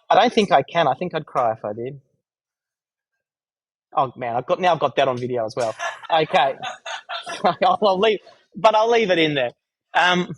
I don't think I can. I think I'd cry if I did. Oh man, I've got that on video as well. Okay, I'll leave, but I'll leave it in there. Um,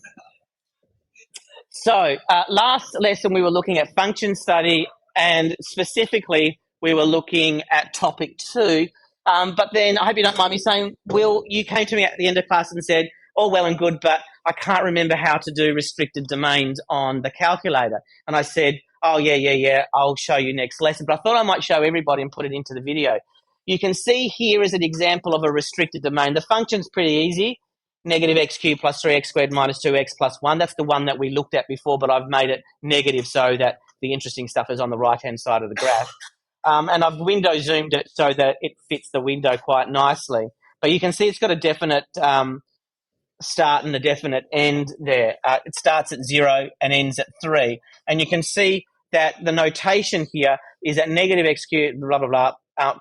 last lesson we were looking at function study, and specifically we were looking at topic two. But then I hope you don't mind me saying, Will, you came to me at the end of class and said, "All well and good, but I can't remember how to do restricted domains on the calculator." And I said, "Oh yeah, I'll show you next lesson." But I thought I might show everybody and put it into the video. You can see here is an example of a restricted domain. The function's pretty easy. Negative x cubed plus 3x squared minus 2x plus 1. That's the one that we looked at before, but I've made it negative so that the interesting stuff is on the right-hand side of the graph. And I've window zoomed it so that it fits the window quite nicely. But you can see it's got a definite start and a definite end there. It starts at 0 and ends at 3. And you can see that the notation here is that negative x cubed, blah, blah, blah,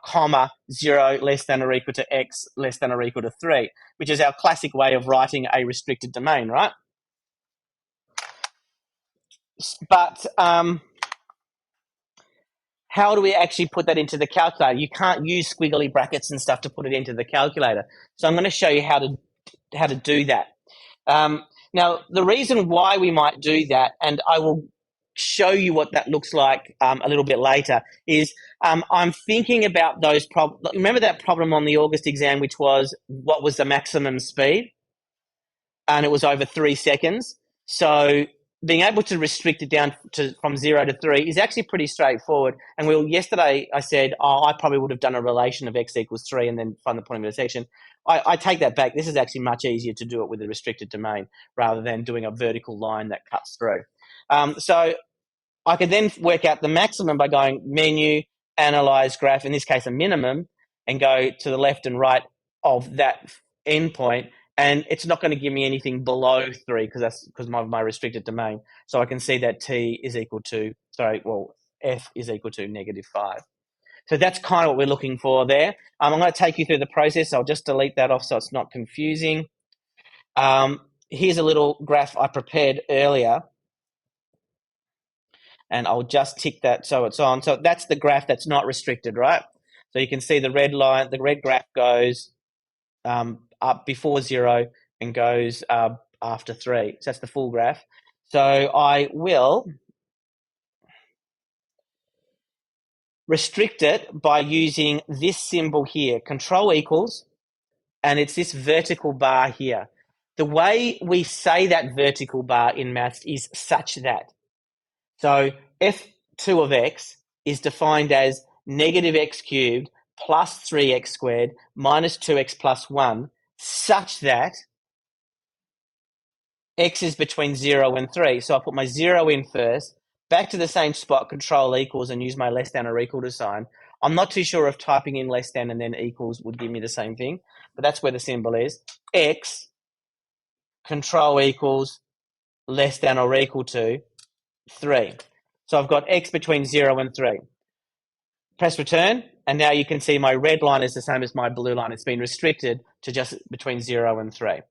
comma 0 less than or equal to x less than or equal to 3, which is our classic way of writing a restricted domain, right? But how do we actually put that into the calculator? You can't use squiggly brackets and stuff to put it into the calculator. So I'm going to show you how to do that. Now, the reason why we might do that, and I will show you what that looks like a little bit later, is I'm thinking about those problems. Remember that problem on the August exam, which was what was the maximum speed? And it was over 3 seconds. So being able to restrict it down from 0 to 3 is actually pretty straightforward. And yesterday I said, I probably would have done a relation of x equals 3 and then find the point of intersection. I take that back. This is actually much easier to do it with a restricted domain rather than doing a vertical line that cuts through. So I could then work out the maximum by going menu, analyze graph, in this case a minimum, and go to the left and right of that endpoint. And it's not going to give me anything below 3 because that's because my restricted domain. So I can see that t is equal to, f is equal to -5. So that's kind of what we're looking for there. I'm going to take you through the process. I'll just delete that off so it's not confusing. Here's a little graph I prepared earlier. And I'll just tick that so it's on. So that's the graph that's not restricted, right? So you can see the red line, the red graph goes up before 0 and goes after 3. So that's the full graph. So I will restrict it by using this symbol here, control equals, and it's this vertical bar here. The way we say that vertical bar in maths is such that. So f2 of x is defined as negative x cubed plus 3x squared minus 2x plus 1, such that x is between 0 and 3. So I put my 0 in first, back to the same spot, control equals, and use my less than or equal to sign. I'm not too sure if typing in less than and then equals would give me the same thing, but that's where the symbol is. X, control equals, less than or equal to 3. So I've got x between 0 and 3. Press return, and now you can see my red line is the same as my blue line. It's been restricted to just between 0 and 3.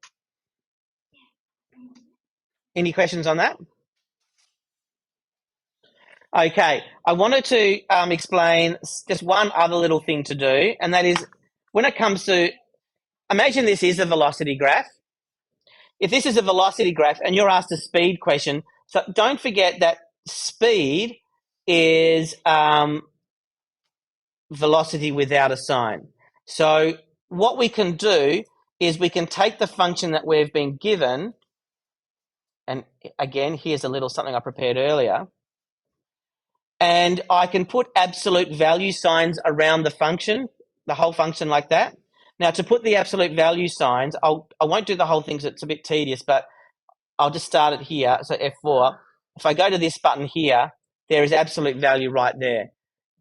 Any questions on that? Okay, I wanted to explain just one other little thing to do, and that is when it comes to, imagine this is a velocity graph. If this is a velocity graph and you're asked a speed question, so don't forget that speed is velocity without a sign. So what we can do is we can take the function that we've been given, and again, here's a little something I prepared earlier, and I can put absolute value signs around the function, the whole function like that. Now, to put the absolute value signs, I won't do the whole thing, so it's a bit tedious, but I'll just start it here, so F4. If I go to this button here, there is absolute value right there.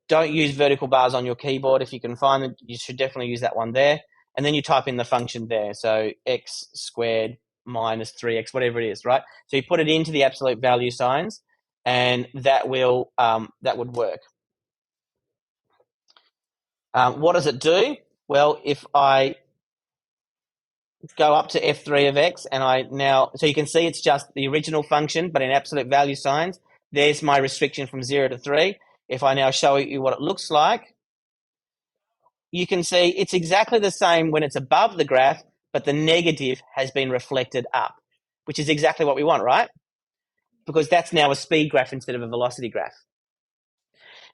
Don't use vertical bars on your keyboard. If you can find them, you should definitely use that one there. And then you type in the function there. So x squared minus 3x, whatever it is, right? So you put it into the absolute value signs, and that will that would work. What does it do? Well, if I go up to f3 of x, and so you can see it's just the original function, but in absolute value signs. There's my restriction from 0 to 3. If I now show you what it looks like, you can see it's exactly the same when it's above the graph, but the negative has been reflected up, which is exactly what we want, right? Because that's now a speed graph instead of a velocity graph.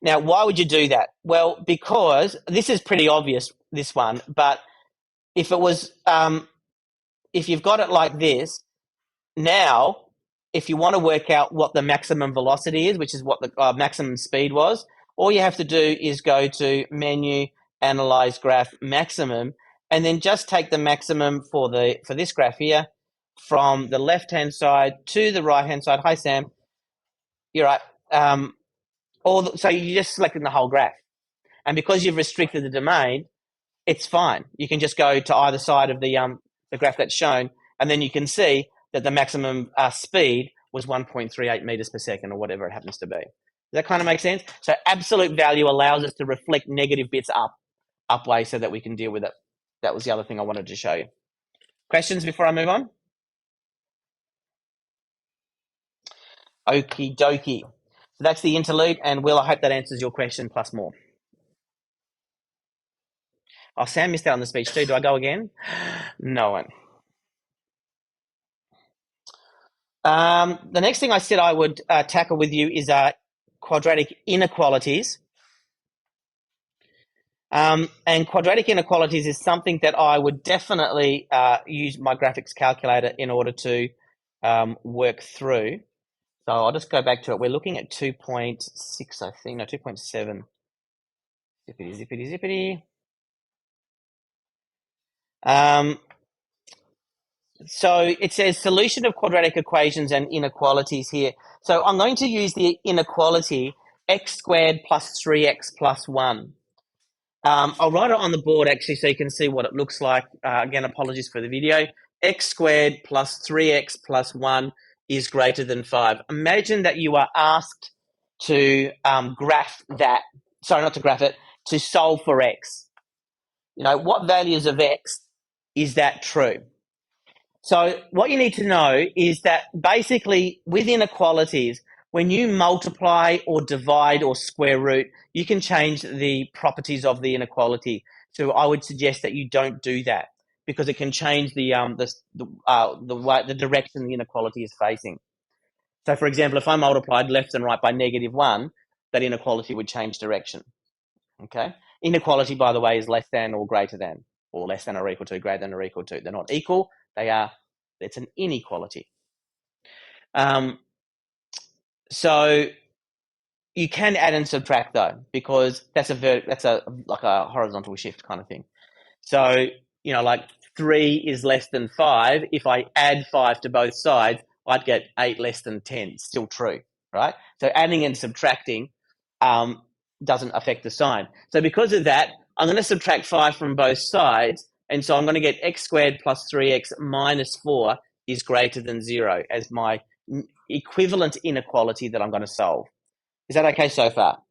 Now, why would you do that? Well, because this is pretty obvious, this one, but if it was, if you've got it like this, now, if you want to work out what the maximum velocity is, which is what the maximum speed was, all you have to do is go to Menu, Analyze Graph Maximum, and then just take the maximum for this graph here from the left-hand side to the right-hand side. Hi, Sam. You're right. So you're just selecting the whole graph. And because you've restricted the domain, it's fine. You can just go to either side of the graph that's shown, and then you can see that the maximum speed was 1.38 meters per second, or whatever it happens to be. Does that kind of make sense? So absolute value allows us to reflect negative bits upway so that we can deal with it. That was the other thing I wanted to show you. Questions before I move on? Okie dokie. So that's the interlude, and Will, I hope that answers your question plus more. Oh, Sam missed out on the speech too. Do I go again? No one. The next thing I said I would tackle with you is quadratic inequalities. And quadratic inequalities is something that I would definitely use my graphics calculator in order to work through. So I'll just go back to it. We're looking at 2.6, I think. No, 2.7. Zippity. So it says solution of quadratic equations and inequalities here. So I'm going to use the inequality x squared plus 3x plus 1. I'll write it on the board actually so you can see what it looks like. Again, apologies for the video. X squared plus 3x plus 1 is greater than 5. Imagine that you are asked to graph that. Sorry, not to graph it, to solve for x. You know, what values of x is that true? So what you need to know is that basically with inequalities, when you multiply or divide or square root, you can change the properties of the inequality. So I would suggest that you don't do that because it can change the direction the inequality is facing. So for example, if I multiplied left and right by -1, that inequality would change direction. Okay. Inequality, by the way, is less than or greater than, or less than or equal to, greater than or equal to. They're not equal. It's an inequality. So you can add and subtract though, because that's like a horizontal shift kind of thing. So, you know, like 3 is less than 5. If I add 5 to both sides, I'd get 8 less than 10. Still true, right? So adding and subtracting doesn't affect the sign. So because of that, I'm going to subtract 5 from both sides. And so I'm going to get x squared plus 3x minus 4 is greater than 0 as my equivalent inequality that I'm going to solve. Is that okay so far?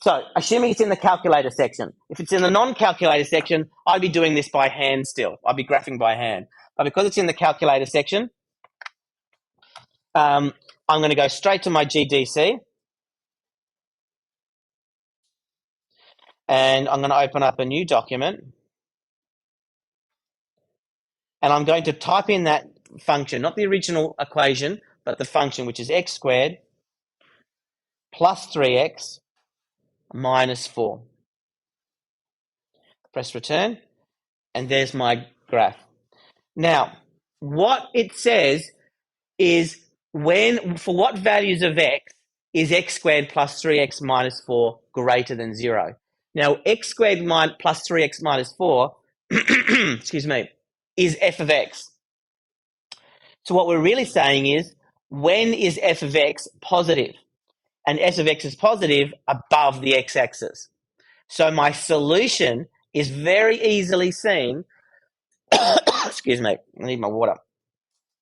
So assuming it's in the calculator section. If it's in the non-calculator section, I'd be doing this by hand still. I'd be graphing by hand. But because it's in the calculator section, I'm going to go straight to my GDC. And I'm going to open up a new document. And I'm going to type in that function, not the original equation, but the function, which is x squared plus 3x minus 4. Press return, and there's my graph. Now, what it says is for what values of x is x squared plus 3x minus 4 greater than 0? Now, x squared plus 3x minus 4, excuse me, is f of x. So what we're really saying is, when is f of x positive? And f of x is positive above the x-axis. So my solution is very easily seen. Excuse me, I need my water.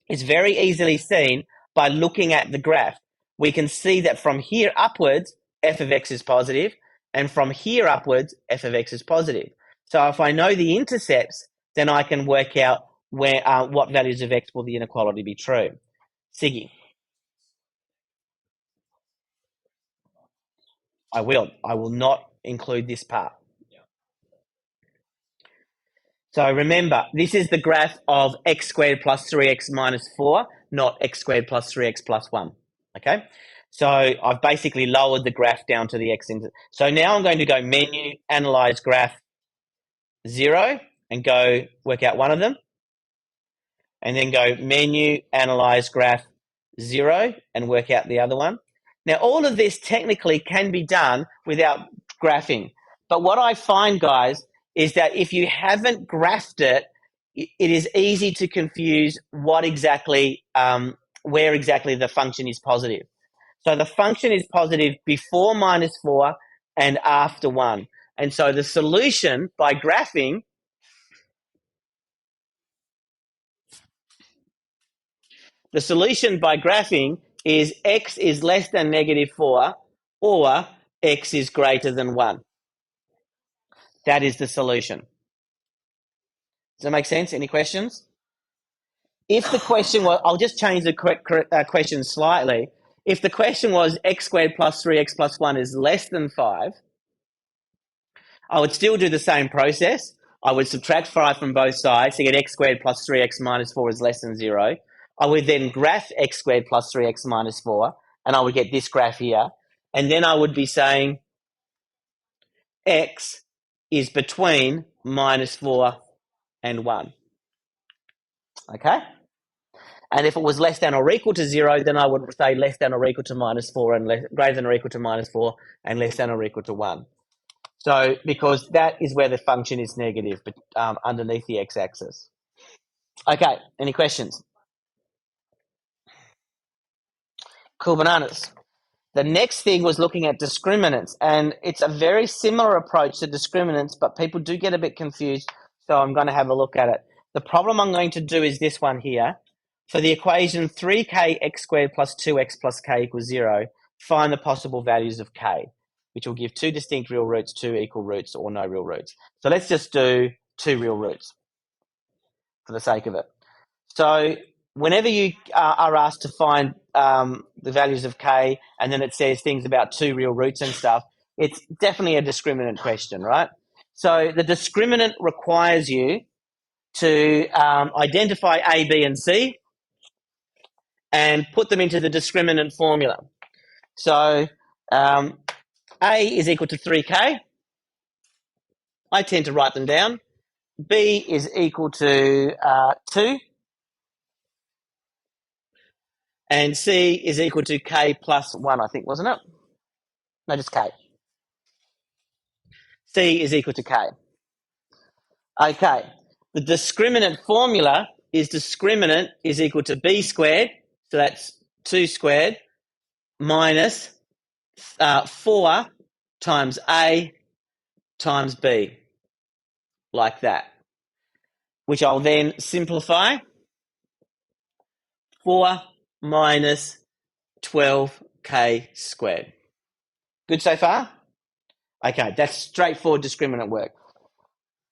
It's very easily seen by looking at the graph. We can see that from here upwards, f of x is positive, and from here upwards, f of x is positive. So if I know the intercepts, then I can work out what values of x will the inequality be true. Siggy. I will not include this part. So remember, this is the graph of x squared plus 3x minus 4, not x squared plus 3x plus 1. Okay? So I've basically lowered the graph down to the x. So now I'm going to go menu, analyze graph 0, and go work out one of them. And then go menu, analyze graph 0, and work out the other one. Now, all of this technically can be done without graphing. But what I find, guys, is that if you haven't graphed it, it is easy to confuse what exactly, where exactly the function is positive. So the function is positive before minus 4 and after 1. And so the solution by graphing is x is less than negative 4 or x is greater than 1. That is the solution. Does that make sense? Any questions? If the question was, I'll just change the question slightly. If the question was x squared plus 3x plus 1 is less than 5, I would still do the same process. I would subtract 5 from both sides to get x squared plus 3x minus 4 is less than 0. I would then graph x squared plus 3x minus 4, and I would get this graph here. And then I would be saying x is between minus 4 and 1. Okay? And if it was less than or equal to 0, then I would say less than or equal to minus 4 and greater than or equal to minus 4 and less than or equal to 1. So because that is where the function is negative, but underneath the x-axis. Okay, any questions? Cool bananas. The next thing was looking at discriminants, and it's a very similar approach to discriminants, but people do get a bit confused, so I'm going to have a look at it. The problem I'm going to do is this one here. For the equation 3k x squared plus 2x plus k equals 0, find the possible values of k, which will give 2 distinct real roots, 2 equal roots, or no real roots. So let's just do 2 real roots for the sake of it. So whenever you are asked to find the values of k, and then it says things about 2 real roots and stuff, it's definitely a discriminant question, right? So the discriminant requires you to identify A, B, and C and put them into the discriminant formula. So A is equal to 3k. I tend to write them down. B is equal to 2. And C is equal to k plus 1, I think, wasn't it? No, just k. C is equal to k. Okay. The discriminant formula is discriminant is equal to B squared, so that's 2 squared, minus 4 times A times B, like that, which I'll then simplify. 4 minus 12k squared. Good so far? Okay, that's straightforward discriminant work.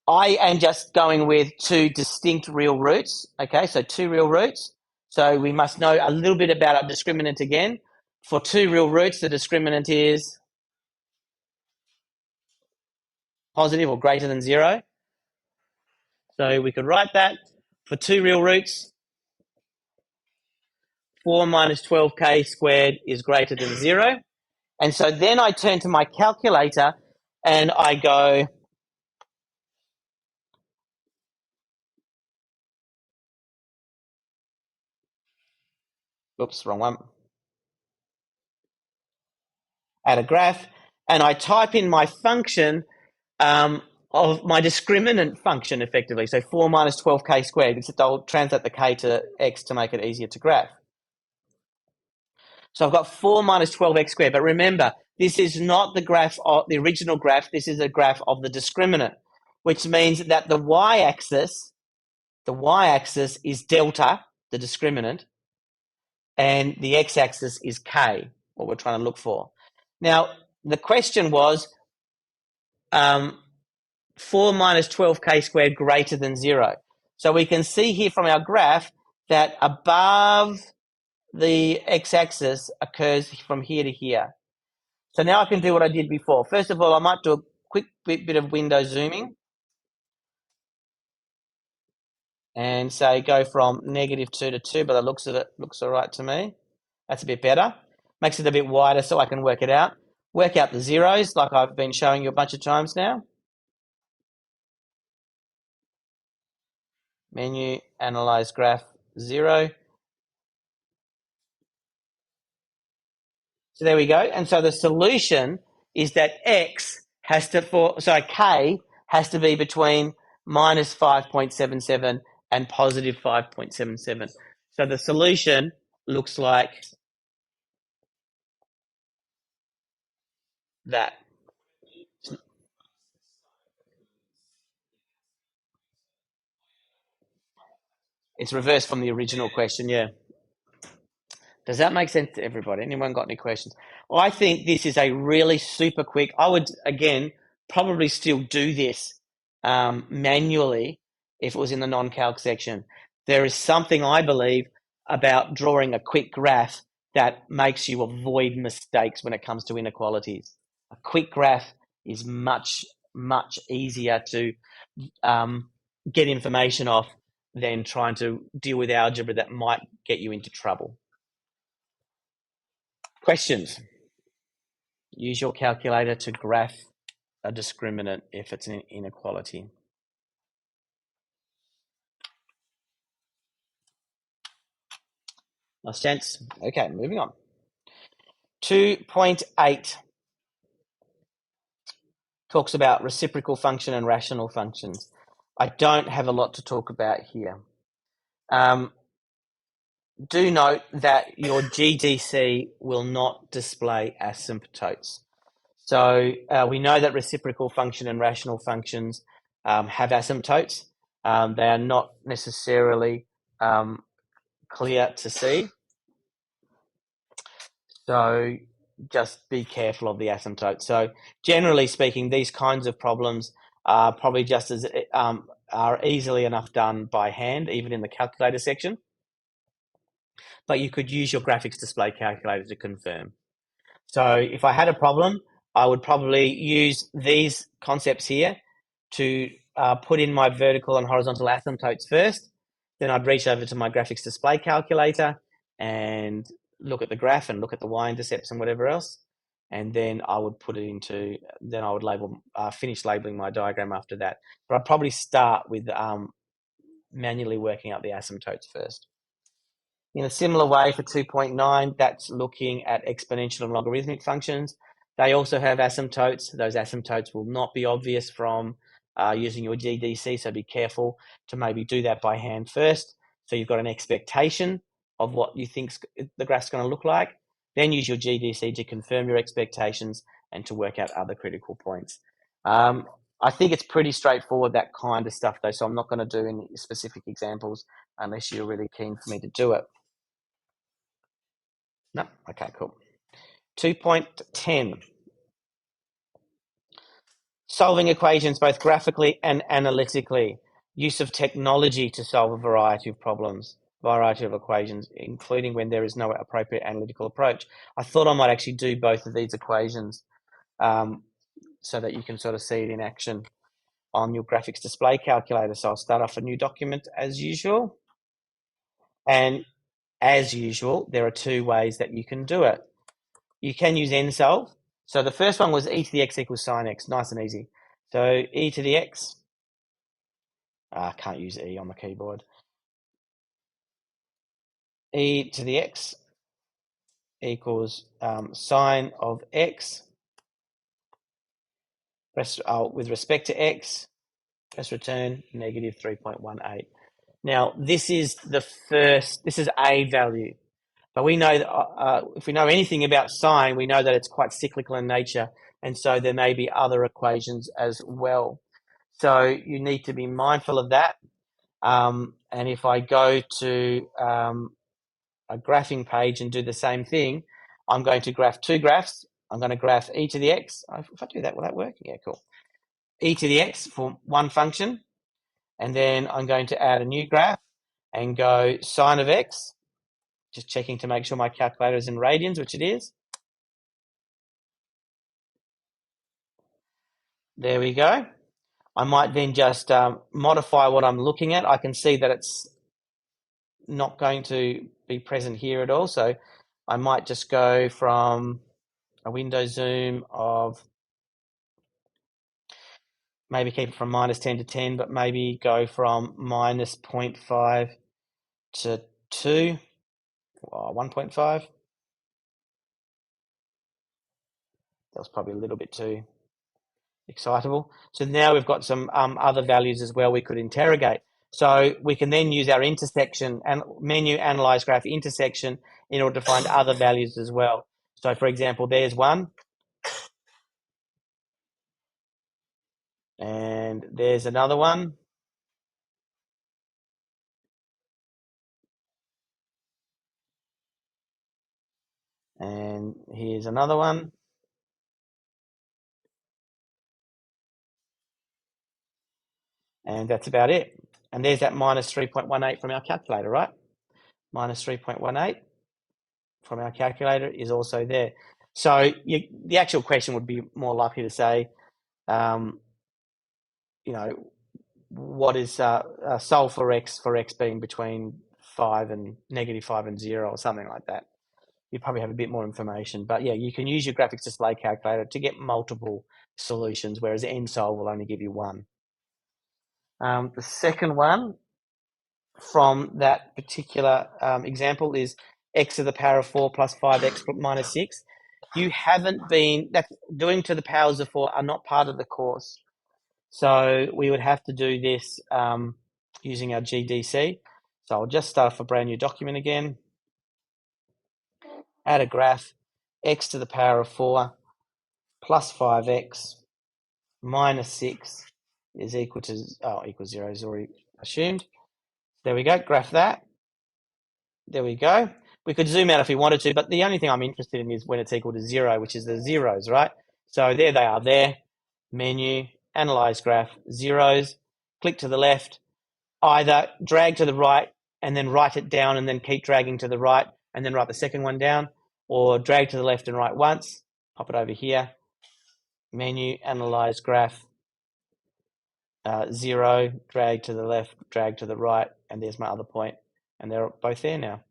I am just going with 2 distinct real roots. Okay, so 2 real roots. So we must know a little bit about our discriminant again. For 2 real roots, the discriminant is positive or greater than 0. So we could write that. For 2 real roots, 4 minus 12k squared is greater than 0. And so then I turn to my calculator and I go, oops, wrong one. Add a graph, and I type in my function of my discriminant function, effectively. So 4 minus 12k squared, except I'll translate the k to x to make it easier to graph. So I've got 4 minus 12x squared. But remember, this is not the graph of the original graph. This is a graph of the discriminant, which means that the y-axis is delta, the discriminant, and the x-axis is k, what we're trying to look for. Now, the question was 4 minus 12k squared greater than 0. So we can see here from our graph that above the x-axis occurs from here to here. So now I can do what I did before. First of all, I might do a quick bit of window zooming and say go from -2 to 2, but the looks of it looks all right to me. That's a bit better. Makes it a bit wider so I can work it out. Work out the zeros like I've been showing you a bunch of times now. Menu, analyze graph, 0. So there we go. And so the solution is that K has to be between -5.77 and +5.77. So the solution looks like that. It's reversed from the original question, yeah. Does that make sense to everybody? Anyone got any questions? I think this is a really super quick. I would, again, probably still do this manually if it was in the non-calc section. There is something, I believe, about drawing a quick graph that makes you avoid mistakes when it comes to inequalities. A quick graph is much, much easier to get information off than trying to deal with algebra that might get you into trouble. Questions? Use your calculator to graph a discriminant if it's an inequality. Last chance. Okay, moving on. 2.8 talks about reciprocal function and rational functions. I don't have a lot to talk about here. Do note that your GDC will not display asymptotes. So we know that reciprocal function and rational functions have asymptotes. They are not necessarily clear to see. So just be careful of the asymptote. So generally speaking, these kinds of problems are probably just as are easily enough done by hand, even in the calculator section. But you could use your graphics display calculator to confirm. So if I had a problem, I would probably use these concepts here to put in my vertical and horizontal asymptotes first. Then I'd reach over to my graphics display calculator and look at the graph and look at the y-intercepts and whatever else. And then I would put it into, then I would finish labeling my diagram after that. But I'd probably start with manually working out the asymptotes first. In a similar way for 2.9, that's looking at exponential and logarithmic functions. They also have asymptotes. Those asymptotes will not be obvious from using your GDC, so be careful to maybe do that by hand first. So you've got an expectation of what you think the graph's going to look like. Then use your GDC to confirm your expectations and to work out other critical points. I think it's pretty straightforward, that kind of stuff, though, so I'm not going to do any specific examples unless you're really keen for me to do it. No? Okay, cool. 2.10. Solving equations both graphically and analytically. Use of technology to solve a variety of problems, variety of equations, including when there is no appropriate analytical approach. I thought I might actually do both of these equations so that you can sort of see it in action on your graphics display calculator. So I'll start off a new document as usual. And as usual, there are two ways that you can do it. You can use NSolve. So the first one was e to the x equals sine x, nice and easy. So e to the x, I can't use e on the keyboard. E to the x equals sine of x. With respect to x, let's return -3.18. Now, this is a value. But we know that if we know anything about sine, we know that it's quite cyclical in nature, and so there may be other equations as well. So you need to be mindful of that. And if I go to a graphing page and do the same thing, I'm going to graph two graphs. I'm going to graph e to the x. If I do that, will that work? Yeah, cool. E to the x for one function, and then I'm going to add a new graph and go sine of x. Just checking to make sure my calculator is in radians, which it is. There we go. I might then just modify what I'm looking at. I can see that it's not going to be present here at all. So I might just go from a window zoom of, maybe keep it from -10 to 10, but maybe go from -0.5 to 2, or 1.5. That was probably a little bit too excitable. So now we've got some other values as well we could interrogate. So we can then use our intersection and menu analyze graph intersection in order to find other values as well. So for example, there's one, and there's another one, and here's another one, and that's about it. And there's that -3.18 from our calculator, right? -3.18 from our calculator is also there. So the actual question would be more likely to say, you know, what is solve for x being between 5 and -5 and 0 or something like that. You probably have a bit more information, but yeah, you can use your graphics display calculator to get multiple solutions, whereas nsolve will only give you one. The second one from that particular example is x to the power of 4 plus 5x minus 6. You haven't been, that doing to the powers of 4 are not part of the course. So we would have to do this using our GDC. So I'll just start off a brand new document again, add a graph, x to the power of 4 plus 5x minus 6 is equal to, equals 0 is already assumed. There we go, graph that. There we go. We could zoom out if we wanted to, but the only thing I'm interested in is when it's equal to 0, which is the zeros, right? So there they are there, menu, analyze graph, zeros, click to the left, either drag to the right and then write it down and then keep dragging to the right and then write the second one down, or drag to the left and write once, pop it over here, menu, analyze graph, 0, drag to the left, drag to the right, and there's my other point, and they're both there now.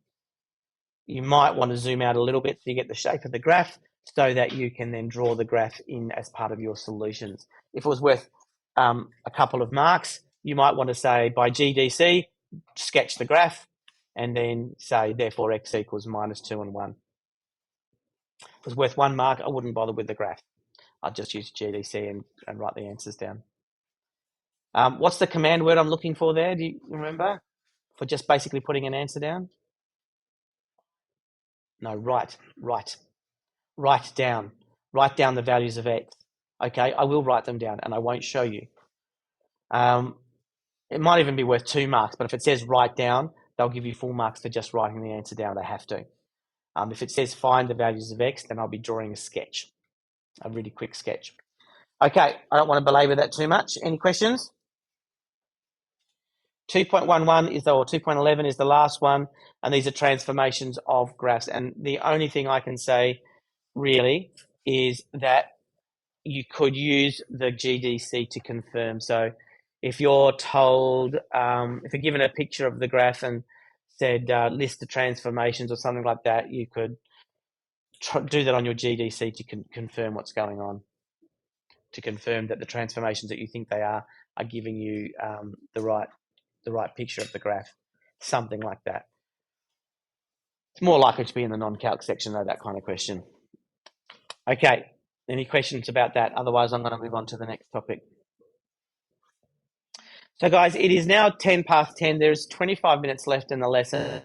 You might want to zoom out a little bit so you get the shape of the graph so that you can then draw the graph in as part of your solutions. If it was worth a couple of marks, you might want to say by GDC, sketch the graph, and then say therefore x equals -2 and 1. If it was worth 1 mark, I wouldn't bother with the graph. I'd just use GDC and write the answers down. What's the command word I'm looking for there? Do you remember? For just basically putting an answer down? No, write down. Write down the values of x. Okay, I will write them down and I won't show you. It might even be worth 2 marks, but if it says write down, they'll give you full marks for just writing the answer down. They have to. If it says find the values of x, then I'll be drawing a sketch, a really quick sketch. Okay, I don't want to belabor that too much. Any questions? 2.11 is or 2.11 is the last one, and these are transformations of graphs. And the only thing I can say really is that you could use the GDC to confirm. So if you're told, if you're given a picture of the graph and said list the transformations or something like that, you could do that on your GDC to confirm what's going on, to confirm that the transformations that you think they are giving you the right picture of the graph, something like that. It's more likely to be in the non-calc section though, that kind of question. Okay, any questions about that? Otherwise, I'm going to move on to the next topic. So guys, it is now 10 past 10. There's 25 minutes left in the lesson.